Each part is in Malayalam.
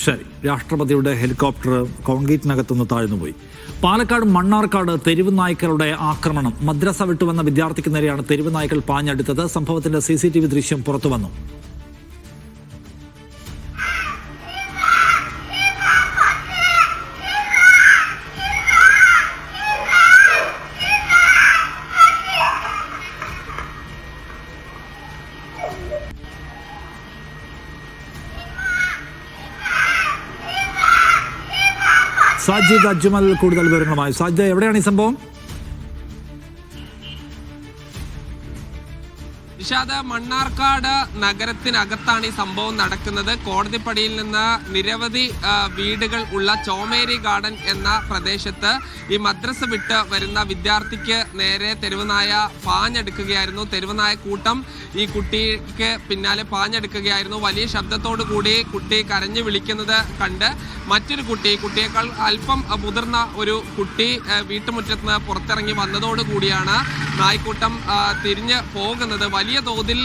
ശരി, രാഷ്ട്രപതിയുടെ ഹെലികോപ്റ്റർ കോൺക്രീറ്റിനകത്തുനിന്ന് താഴ്ന്നുപോയി. പാലക്കാട് മണ്ണാർക്കാട് തെരുവ് നായ്ക്കളുടെ ആക്രമണം. മദ്രസ വിട്ടുവന്ന വിദ്യാർത്ഥിക്ക് നേരെയാണ് തെരുവ് നായ്ക്കൾ പാഞ്ഞെടുത്തത്. സംഭവത്തിന്റെ CCTV ദൃശ്യം പുറത്തുവന്നു. സാജിദ് അജ്മൽ കൂടുതൽ വിവരങ്ങളുമായി. സാജിദ്, എവിടെയാണ് ഈ സംഭവം? നിഷാദ്, മണ്ണാർക്കാട് നഗരത്തിനകത്താണ് ഈ സംഭവം നടക്കുന്നത്. കോടതിപ്പടിയിൽ നിന്ന് നിരവധി വീടുകൾ ഉള്ള ചോമേരി ഗാർഡൻ എന്ന പ്രദേശത്ത് ഈ മദ്രസ വിട്ട് വരുന്ന വിദ്യാർത്ഥിക്ക് നേരെ തെരുവുനായ പാഞ്ഞെടുക്കുകയായിരുന്നു. തെരുവുനായ കൂട്ടം ഈ കുട്ടിക്ക് പിന്നാലെ പാഞ്ഞെടുക്കുകയായിരുന്നു. വലിയ ശബ്ദത്തോടു കൂടി കുട്ടി കരഞ്ഞു വിളിക്കുന്നത് കണ്ട് മറ്റൊരു കുട്ടിയേക്കാൾ അല്പം മുതിർന്ന ഒരു കുട്ടി വീട്ടുമുറ്റത്ത് നിന്ന് പുറത്തിറങ്ങി വന്നതോടുകൂടിയാണ് നായ്ക്കൂട്ടം തിരിഞ്ഞ് പോകുന്നത്. വലിയ തോതിൽ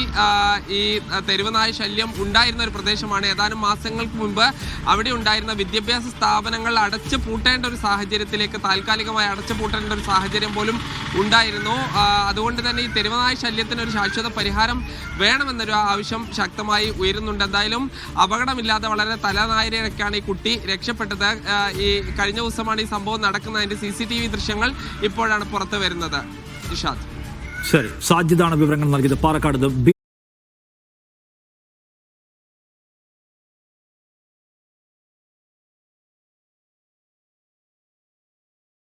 ഈ തെരുവുനായ ശല്യം ഉണ്ടായിരുന്ന ഒരു പ്രദേശമാണ്. ഏതാനും മാസങ്ങൾക്ക് മുൻപ് അവിടെ ഉണ്ടായിരുന്ന വിദ്യാഭ്യാസ സ്ഥാപനങ്ങൾ അടച്ചു പൂട്ടേണ്ട ഒരു സാഹചര്യത്തിലേക്ക്, താൽക്കാലികമായി അടച്ചു പൂട്ടേണ്ട ഒരു സാഹചര്യം പോലും ഉണ്ടായിരുന്നു. അതുകൊണ്ട് തന്നെ ഈ തെരുവുനായ ശല്യത്തിന് ഒരു ശാശ്വത പരിഹാരം വേണമെന്നൊരു ആവശ്യം ശക്തമായി ഉയരുന്നുണ്ട്. എന്തായാലും അപകടമില്ലാതെ വളരെ തലനാരിഴക്കാണ് ഈ കുട്ടി രക്ഷപ്പെട്ടത്. ഈ കഴിഞ്ഞ ദിവസമാണ് ഈ സംഭവം നടക്കുന്നതിന്റെ CCTV ദൃശ്യങ്ങൾ ഇപ്പോഴാണ് പുറത്തു വരുന്നത്. നിഷാദ്. ശരി, സാജിദാണ് വിവരങ്ങൾ നൽകിയത് പാലക്കാട്.